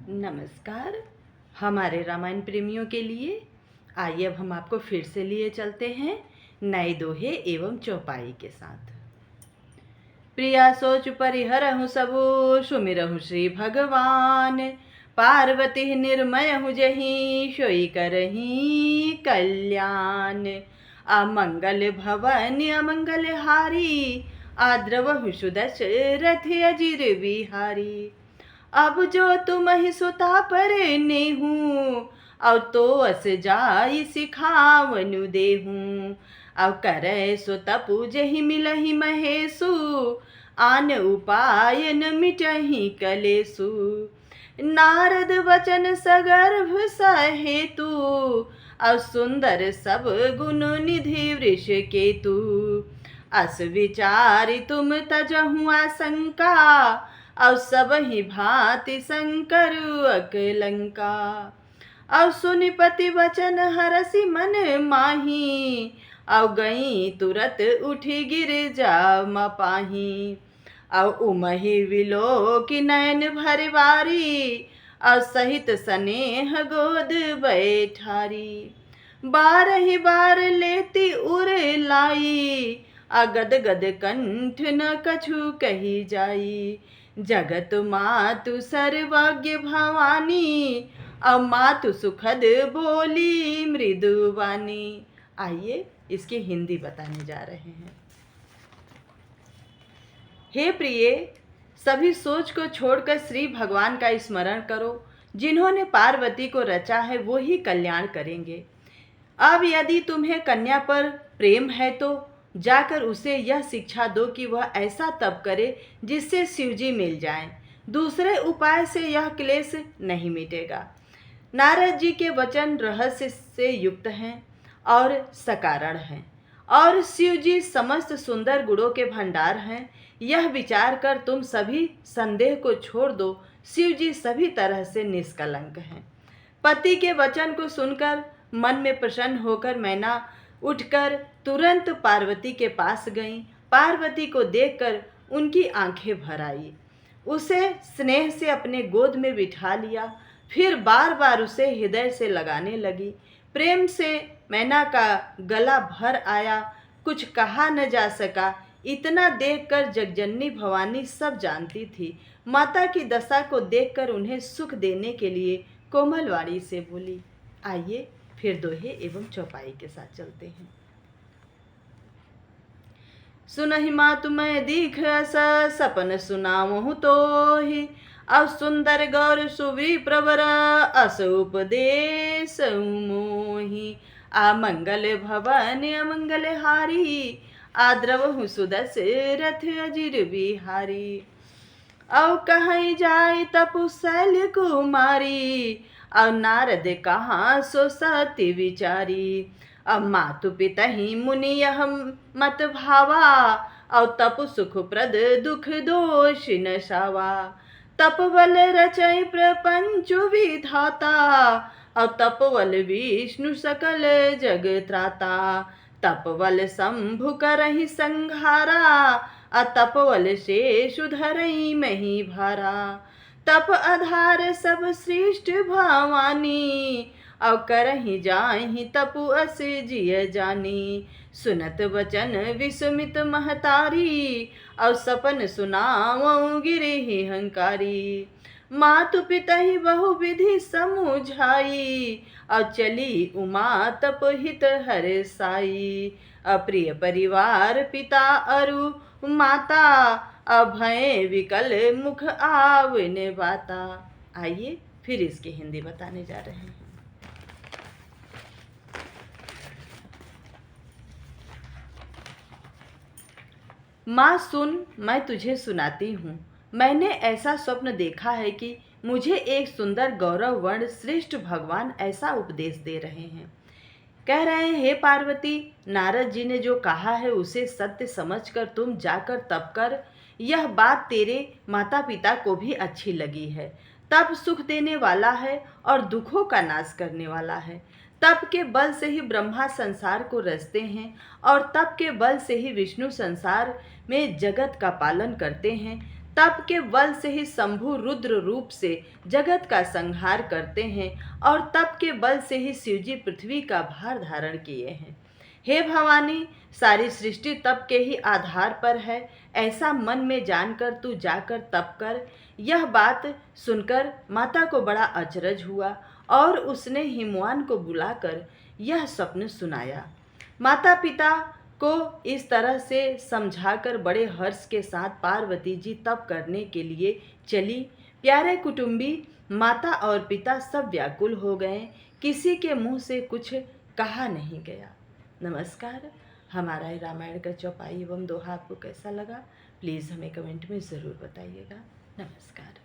नमस्कार। हमारे रामायण प्रेमियों के लिए आइए अब हम आपको फिर से लिए चलते हैं नए दोहे एवं चौपाई के साथ। प्रिया सोच परिहरहु सबु सुमिरहु श्री भगवान, पार्वती निर्मयहु जहि सोई करहि कल्याण। अमंगल भवन अमंगल हारी, आद्रवहु सुदशरथ अजिर बिहारी। अब जो तुम ही सुता पर नेहूँ, अब तो अस जाई सिखावनु देहूँ। अब करे सो तपु जहि मिलहि महेशु, आन उपाय न मिटहि कलेसु। नारद वचन सगर्भ सहेतु, अब सुंदर सब गुण निधि वृष केतु। अस विचारि तुम तजहु आशंका, अब सब ही भांति शंकर अकलंका। अब सुनि पति वचन हरसि मन माही, अब गई तुरत उठी गिर जा मपाही। अब उमहि विलोकि नयन भरवारी, अब सहित स्नेह गोद बैठारी। बारहि बार लेती उर लाई, अगद गद कंठ न कछु कही जाई। जगत मातु सर्वज्ञ भवानी, अब मातु सुखद बोली मृदुवानी। आइए इसकी हिंदी बताने जा रहे हैं। हे प्रिय, सभी सोच को छोड़कर श्री भगवान का स्मरण करो। जिन्होंने पार्वती को रचा है वो ही कल्याण करेंगे। अब यदि तुम्हें कन्या पर प्रेम है तो जाकर उसे यह शिक्षा दो कि वह ऐसा तप करे जिससे शिवजी मिल जाएं। दूसरे उपाय से यह क्लेश नहीं मिटेगा। नारद जी के वचन रहस्य से युक्त हैं और सकारण हैं, और शिवजी समस्त सुंदर गुणों के भंडार हैं। यह विचार कर तुम सभी संदेह को छोड़ दो। शिवजी सभी तरह से निष्कलंक हैं। पति के वचन को सुनकर मन में प्रसन्न होकर मैना उठकर तुरंत पार्वती के पास गईं। पार्वती को देखकर उनकी आंखें भर आई। उसे स्नेह से अपने गोद में बिठा लिया, फिर बार बार उसे हृदय से लगाने लगी। प्रेम से मैना का गला भर आया, कुछ कहा न जा सका। इतना देखकर जगजननी भवानी सब जानती थी। माता की दशा को देखकर उन्हें सुख देने के लिए कोमल वाणी से बोली। आइए फिर दोहे एवं चौपाई के साथ चलते हैं। सुनहि मातु मैं दीख अस, सपन सुनावहु तोहि। अब सुंदर गौर सुवि प्रवर, अस उपदेश मोहि। अमंगल भवन अमंगल हारी, आद्रवहु सुदशरथ अजिर बिहारी। अब कहीं जाय तपु शैल कुमारी, अब नारद कहाँ सो सती विचारी। अब मातु पिता ही मुनि यह मत भावा, अब तपु सुख प्रद दुख दोष नशावा। तपबल रचय प्रपंचु विधाता, अब तपबल विष्णु सकल जग त्राता। तपबल शंभु करहि संहारा, अतपबल शेषु धरई मही भारा। तप आधार सब श्रेष्ठ भवानी, अब करहि जाहि तपु अस जिय जानी। सुनत वचन विस्मित महतारी, अब सपन सुनावऊँ गिरहि हंकारी। मातु पिता ही बहु विधि समुझाई, अब चली उमा तप हित हर साई। अप्रिय परिवार पिता अरु माता, अभय विकल मुख आवन बाता। आइए फिर इसकी हिंदी बताने जा रहे हैं। माँ सुन, मैं तुझे सुनाती हूँ। मैंने ऐसा स्वप्न देखा है कि मुझे एक सुंदर गौरव वर्ण श्रेष्ठ भगवान ऐसा उपदेश दे रहे हैं। कह रहे हैं, हे पार्वती, नारद जी ने जो कहा है उसे सत्य समझकर तुम जाकर तप कर। यह बात तेरे माता पिता को भी अच्छी लगी है। तप सुख देने वाला है और दुखों का नाश करने वाला है। तप के बल से ही ब्रह्मा संसार को रचते हैं, और तप के बल से ही विष्णु संसार में जगत का पालन करते हैं। तप के बल से ही शंभु रुद्र रूप से जगत का संहार करते हैं और तप के बल से ही शिवजी पृथ्वी का भार धारण किए हैं। हे भवानी, सारी सृष्टि तप के ही आधार पर है, ऐसा मन में जानकर तू जाकर तप कर। यह बात सुनकर माता को बड़ा अचरज हुआ और उसने हिमवान को बुलाकर यह स्वप्न सुनाया। माता पिता को इस तरह से समझाकर बड़े हर्ष के साथ पार्वती जी तप करने के लिए चली। प्यारे कुटुंबी, माता और पिता सब व्याकुल हो गए, किसी के मुंह से कुछ कहा नहीं गया। नमस्कार। हमारा ये रामायण का चौपाई एवं दोहा आपको कैसा लगा, प्लीज़ हमें कमेंट में ज़रूर बताइएगा। नमस्कार।